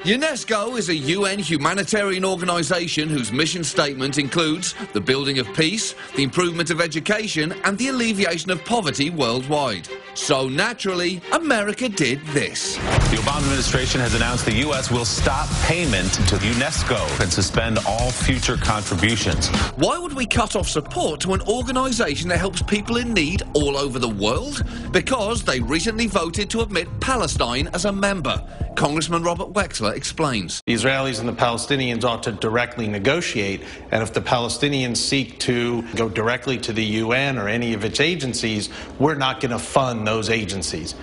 UNESCO is a UN humanitarian organisation whose mission statement includes the building of peace, the improvement of education and the alleviation of poverty worldwide. So naturally, America did this. The Obama administration has announced the U.S. will stop payment to UNESCO and suspend all future contributions. Why would we cut off support to an organisation that helps people in need all over the world? Because they recently voted to admit Palestine as a member. Congressman Robert Wexler explains. The Israelis and the Palestinians ought to directly negotiate, and if the Palestinians seek to go directly to the UN or any of its agencies, we're not going to fund those agencies.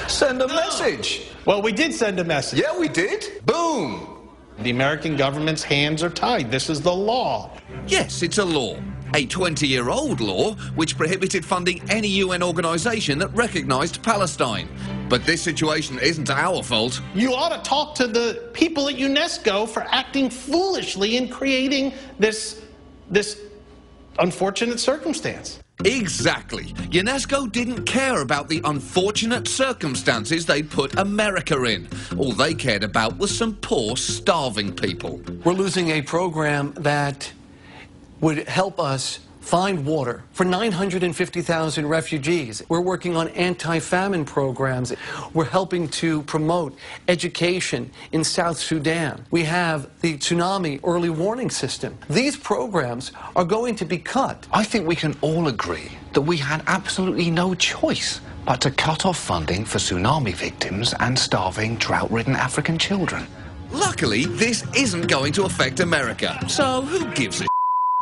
Send a message. Well, we did send a message. Yeah, we did. Boom. The American government's hands are tied. This is the law. Yes, it's a law. A 20-year-old law which prohibited funding any UN organisation that recognised Palestine. But this situation isn't our fault. You ought to talk to the people at UNESCO for acting foolishly in creating this unfortunate circumstance. Exactly. UNESCO didn't care about the unfortunate circumstances they'd put America in. All they cared about was some poor, starving people. We're losing a program that would help us find water for 950,000 refugees. We're working on anti-famine programs. We're helping to promote education in South Sudan. We have the tsunami early warning system. These programs are going to be cut. I think we can all agree that we had absolutely no choice but to cut off funding for tsunami victims and starving, drought-ridden African children. Luckily, this isn't going to affect America, so who gives a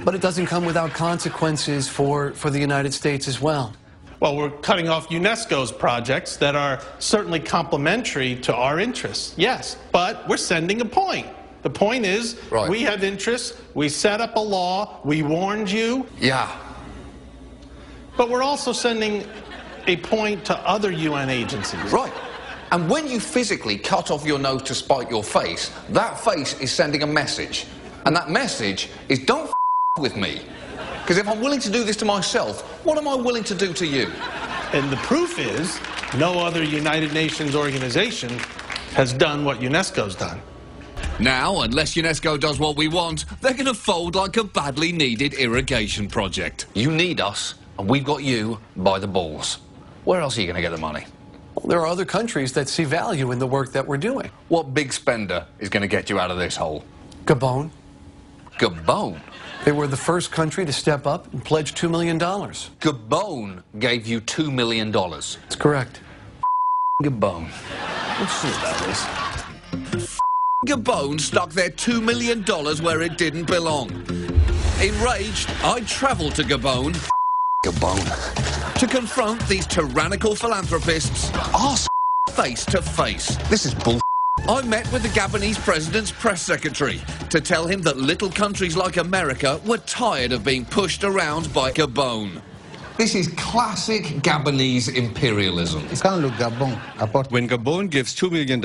But it doesn't come without consequences for the United States as well. Well, we're cutting off UNESCO's projects that are certainly complementary to our interests, yes, but we're sending a point. The point is, we have interests, we set up a law, we warned you. Yeah. But we're also sending a point to other UN agencies. Right. And when you physically cut off your nose to spite your face, that face is sending a message. And that message is don't with me. Because if I'm willing to do this to myself, what am I willing to do to you? And the proof is, no other United Nations organization has done what UNESCO's done. Now, unless UNESCO does what we want, they're going to fold like a badly needed irrigation project. You need us, and we've got you by the balls. Where else are you going to get the money? Well, there are other countries that see value in the work that we're doing. What big spender is going to get you out of this hole? Gabon. Gabon? They were the first country to step up and pledge $2 million. Gabon gave you $2 million. That's correct. Gabon. Let's see about this. Gabon stuck their $2 million where it didn't belong. Enraged, I travelled to Gabon. Gabon. To confront these tyrannical philanthropists arse face to face. This is bull. I met with the Gabonese president's press secretary to tell him that little countries like America were tired of being pushed around by Gabon. This is classic Gabonese imperialism. When Gabon gives $2 million,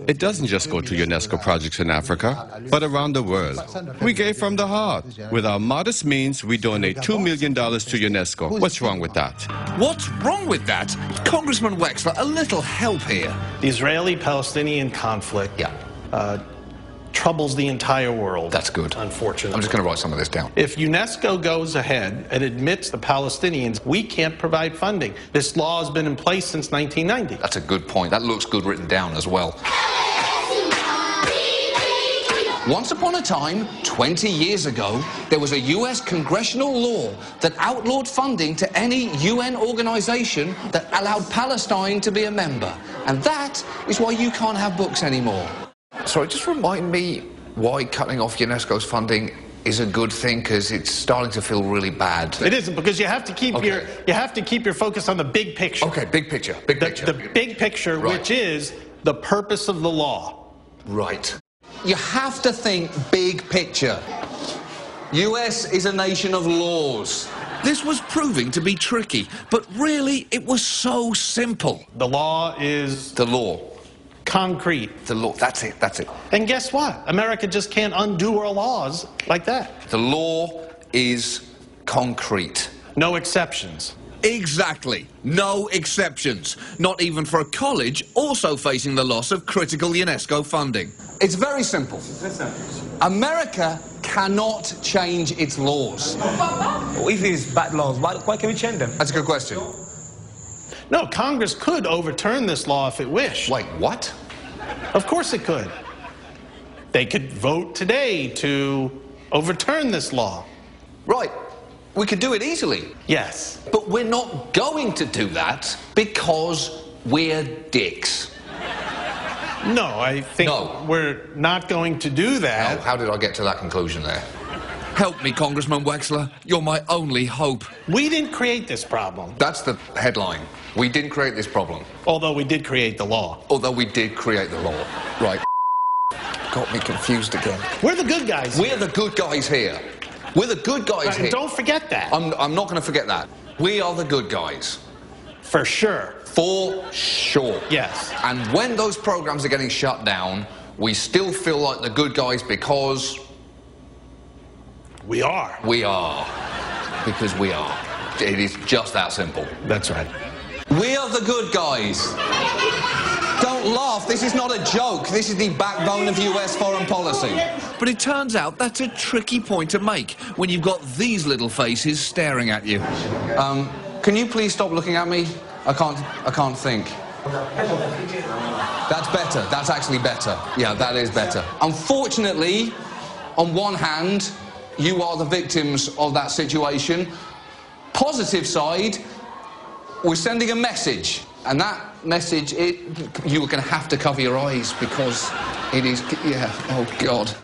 it doesn't just go to UNESCO projects in Africa, but around the world. We gave from the heart. With our modest means, we donate $2 million to UNESCO. What's wrong with that? What's wrong with that? Congressman Wexler, a little help here. The Israeli-Palestinian conflict troubles the entire world. That's good. Unfortunately. I'm just going to write some of this down. If UNESCO goes ahead and admits the Palestinians, we can't provide funding. This law has been in place since 1990. That's a good point. That looks good written down as well. Once upon a time, 20 years ago, there was a US congressional law that outlawed funding to any UN organization that allowed Palestine to be a member. And that is why you can't have books anymore. Sorry, just remind me why cutting off UNESCO's funding is a good thing, because it's starting to feel really bad. It isn't, because you have to keep your focus on the big picture. Okay, big picture. Big picture. The big picture, right, which is the purpose of the law. Right. You have to think big picture. US is a nation of laws. This was proving to be tricky, but really it was so simple. The law is... The law. Concrete. The law. That's it. That's it. And guess what? America just can't undo our laws like that. The law is concrete. No exceptions. Exactly. No exceptions. Not even for a college also facing the loss of critical UNESCO funding. It's very simple. America cannot change its laws. Well, if it's bad laws, why can't we change them? That's a good question. No, Congress could overturn this law if it wished. Wait, what? Of course it could. They could vote today to overturn this law. Right. We could do it easily. Yes. But we're not going to do that because we're dicks. No, I think we're not going to do that. No, how did I get to that conclusion there? Help me, Congressman Wexler. You're my only hope. We didn't create this problem. That's the headline. We didn't create this problem. Although we did create the law. Although we did create the law. Right. Got me confused again. We're the good guys. We're the good guys here. We're the good guys here. Don't forget that. I'm not going to forget that. We are the good guys. For sure. For sure. Yes. And when those programs are getting shut down, we still feel like the good guys because... We are. We are. Because we are. It is just that simple. That's right. We are the good guys. Don't laugh. This is not a joke. This is the backbone of US foreign policy. But it turns out that's a tricky point to make when you've got these little faces staring at you. Can you please stop looking at me? I can't think. That's better. That's actually better. Yeah, that is better. Unfortunately, on one hand, you are the victims of that situation. Positive side, we're sending a message. And that message, you are going to have to cover your eyes because it is, yeah, oh God.